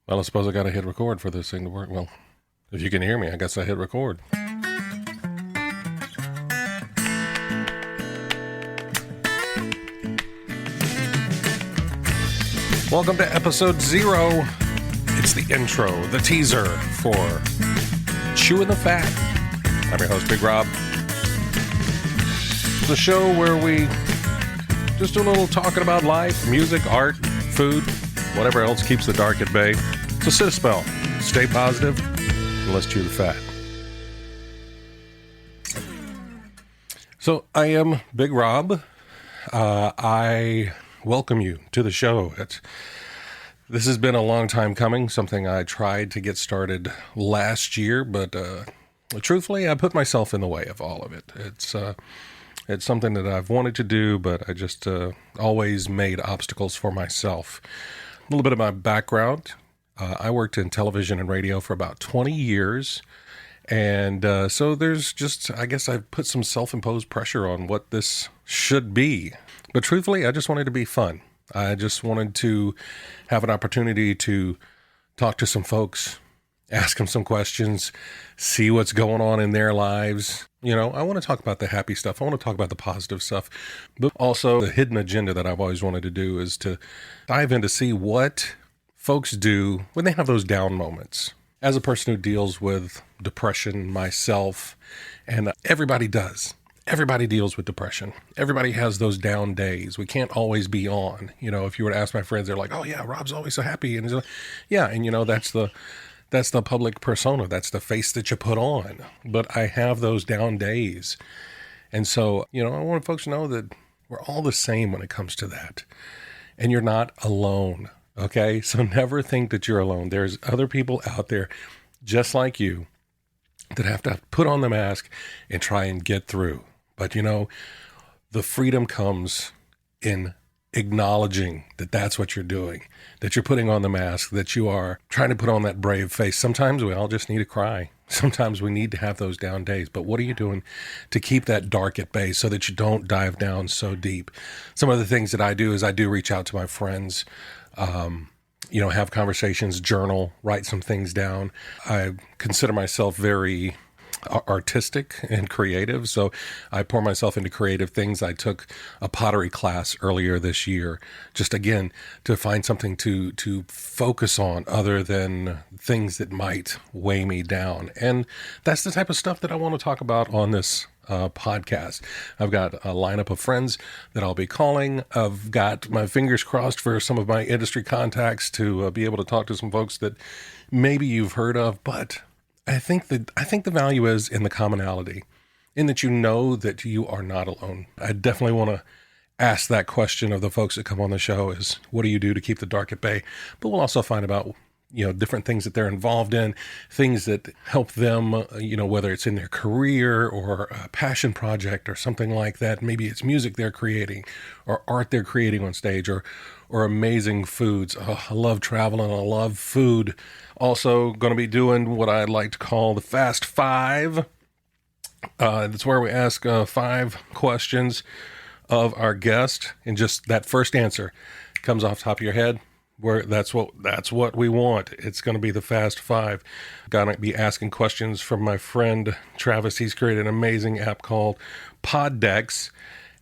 Well, I suppose I got to hit record for this thing to work. Well, if you can hear me, I guess I hit record. Welcome to episode 0. It's the intro, the teaser for Chewing the Fat. I'm your host, Big Robb. The show where we just do a little talking about life, music, art, food, whatever else keeps the dark at bay. So sit a spell, stay positive, and let's chew the fat. So I am Big Robb. I welcome you to the show. This has been a long time coming, something I tried to get started last year, but truthfully, I put myself in the way of all of it. It's something that I've wanted to do, but I just always made obstacles for myself. A little bit of my background. I worked in television and radio for about 20 years. And so there's just, I guess I've put some self-imposed pressure on what this should be. But truthfully, I just wanted to be fun. I just wanted to have an opportunity to talk to some folks, ask them some questions, see what's going on in their lives. You know, I want to talk about the happy stuff. I want to talk about the positive stuff. But also the hidden agenda that I've always wanted to do is to dive in to see what folks do when they have those down moments. As a person who deals with depression myself, and everybody does. Everybody deals with depression. Everybody has those down days. We can't always be on. You know, if you were to ask my friends, they're like, "Oh yeah, Rob's always so happy." And he's like, yeah, and you know, that's the public persona. That's the face that you put on. But I have those down days. And so, you know, I want folks to know that we're all the same when it comes to that. And you're not alone. Okay? So never think that you're alone. There's other people out there just like you that have to put on the mask and try and get through. But you know, the freedom comes in acknowledging that that's what you're doing, that you're putting on the mask, that you are trying to put on that brave face. Sometimes we all just need to cry. Sometimes we need to have those down days. But what are you doing to keep that dark at bay so that you don't dive down so deep? Some of the things that I do is I do reach out to my friends, you know, have conversations, journal, write some things down. I consider myself very artistic and creative, so I pour myself into creative things. I took a pottery class earlier this year, just again to find something to focus on other than things that might weigh me down. And that's the type of stuff that I want to talk about on this podcast. I've got a lineup of friends that I'll be calling. I've got my fingers crossed for some of my industry contacts to be able to talk to some folks that maybe you've heard of, but I think the value is in the commonality, in that you know that you are not alone. I definitely want to ask that question of the folks that come on the show is, what do you do to keep the dark at bay? But we'll also find about, you know, different things that they're involved in, things that help them, you know, whether it's in their career or a passion project or something like that. Maybe it's music they're creating or art they're creating on stage or amazing foods. Oh, I love traveling. I love food. Also going to be doing what I'd like to call the Fast Five. That's where we ask 5 questions of our guest, and just that first answer comes off the top of your head. That's what we want. It's going to be the Fast Five. Going to be asking questions from my friend Travis. He's created an amazing app called Poddex,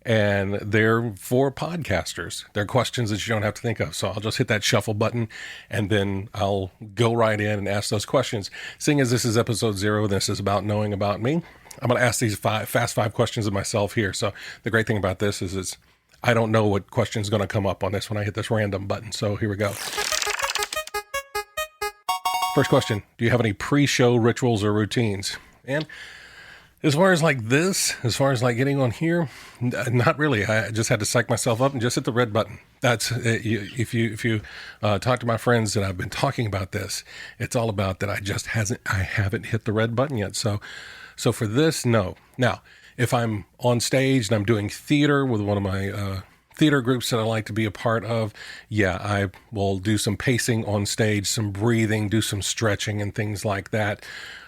and they're for podcasters. They're questions that you don't have to think of. So I'll just hit that shuffle button, and then I'll go right in and ask those questions. Seeing as this is episode 0, this is about knowing about me, I'm going to ask these Fast Five questions of myself here. So the great thing about this is I don't know what question is going to come up on this when I hit this random button. So here we go. First question. Do you have any pre-show rituals or routines? And as far as like getting on here, not really. I just had to psych myself up and just hit the red button. That's if you talk to my friends that I've been talking about this, it's all about that. I haven't hit the red button yet. So for this, no. Now, if I'm on stage and I'm doing theater with one of my theater groups that I like to be a part of, yeah, I will do some pacing on stage, some breathing, do some stretching and things like that.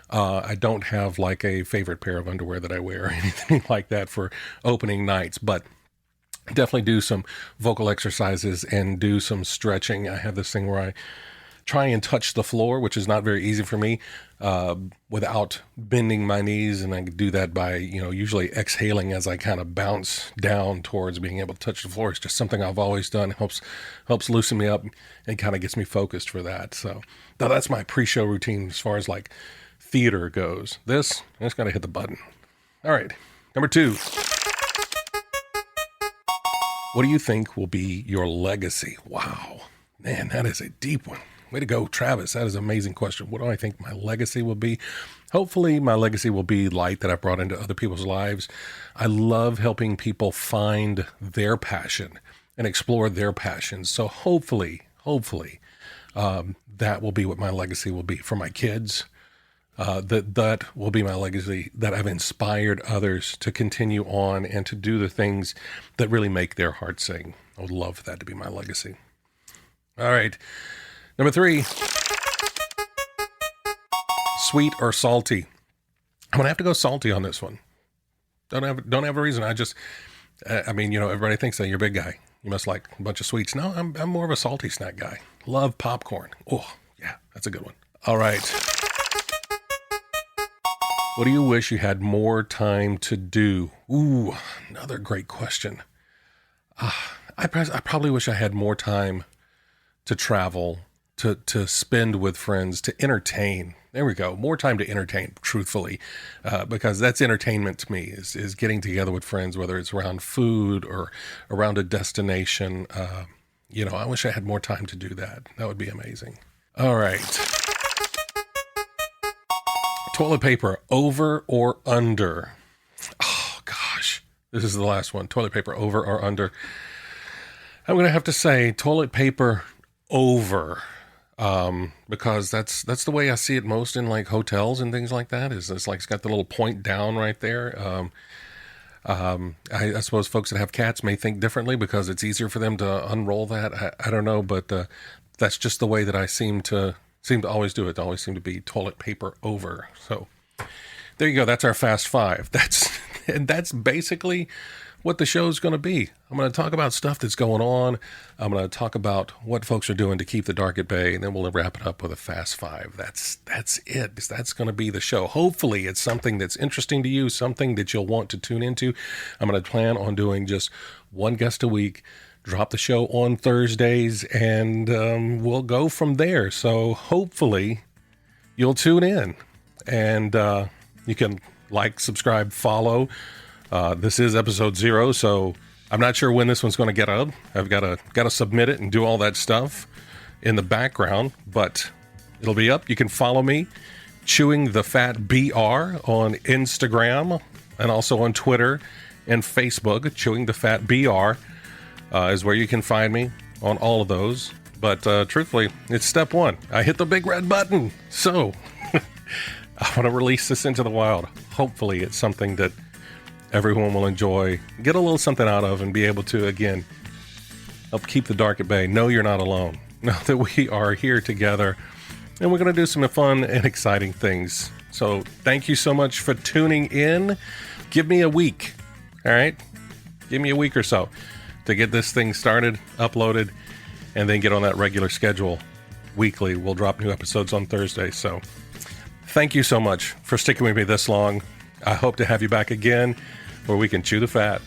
I don't have like a favorite pair of underwear that I wear or anything like that for opening nights, but definitely do some vocal exercises and do some stretching. I have this thing where try and touch the floor, which is not very easy for me, without bending my knees. And I can do that by, usually exhaling as I kind of bounce down towards being able to touch the floor. It's just something I've always done. It helps loosen me up and kind of gets me focused for that. So now that's my pre-show routine as far as like theater goes. I just got to hit the button. All right. Number 2. What do you think will be your legacy? Wow. Man, that is a deep one. Way to go, Travis. That is an amazing question. What do I think my legacy will be? Hopefully my legacy will be light that I've brought into other people's lives. I love helping people find their passion and explore their passions. So hopefully, that will be what my legacy will be for my kids. That will be my legacy, that I've inspired others to continue on and to do the things that really make their hearts sing. I would love for that to be my legacy. All right. Number 3, sweet or salty? I'm going to have to go salty on this one. Don't have a reason. Everybody thinks that you're a big guy. You must like a bunch of sweets. No, I'm more of a salty snack guy. Love popcorn. Oh, yeah, that's a good one. All right. What do you wish you had more time to do? Ooh, another great question. I probably wish I had more time to travel, to spend with friends, to entertain. There we go. More time to entertain, truthfully, because that's entertainment to me, is getting together with friends, whether it's around food or around a destination. I wish I had more time to do that. That would be amazing. All right. Toilet paper, over or under? Oh, gosh. This is the last one. Toilet paper, over or under? I'm going to have to say toilet paper, over. Because that's the way I see it most in like hotels and things like that. It's like it's got the little point down right there. I suppose folks that have cats may think differently because it's easier for them to unroll that. I don't know, but that's just the way that I seem to always do it. Always seem to be toilet paper over. So there you go. That's our Fast 5. That's basically what the show's going to be. I'm going to talk about stuff that's going on. I'm going to talk about what folks are doing to keep the dark at bay, and then we'll wrap it up with a Fast 5. That's it. That's going to be the show. Hopefully it's something that's interesting to you, something that you'll want to tune into. I'm going to plan on doing just one guest a week, drop the show on Thursdays, and we'll go from there. So hopefully you'll tune in, and you can like, subscribe, follow. This is episode 0, so I'm not sure when this one's going to get up. I've got to submit it and do all that stuff in the background, but it'll be up. You can follow me, Chewing the Fat BR, on Instagram and also on Twitter and Facebook. Chewing the Fat BR is where you can find me on all of those. But truthfully, it's step 1. I hit the big red button. So I want to release this into the wild. Hopefully it's something that everyone will enjoy, get a little something out of, and be able to, again, help keep the dark at bay. Know you're not alone. Know that we are here together, and we're going to do some fun and exciting things. So thank you so much for tuning in. Give me a week, all right? Give me a week or so to get this thing started, uploaded, and then get on that regular schedule. Weekly, we'll drop new episodes on Thursday. So thank you so much for sticking with me this long. I hope to have you back again, where we can chew the fat.